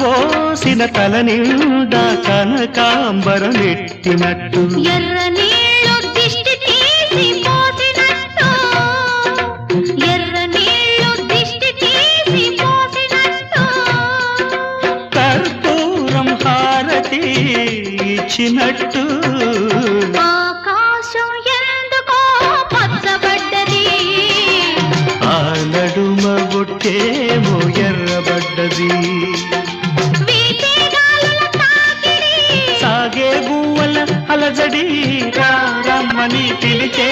కలబోసిన తల నిండా కనకాంబరమెట్టినట్టు ఎర్ర నీళ్ళు దిష్టి తీసి పోసినట్టు ఎర్ర నీళ్ళు దిష్టి తీసి పోసినట్టు కర్పూరం హారతి ఇచ్చినట్టు ఆకాశం ఎందుకో పచ్చబడ్డది ఆ నడుమ బొట్టేమో ఎర్రబడ్డది వీచే గాలుల తాకిడి సాగే గువ్వల అలజడి రమ్మని పిలిచే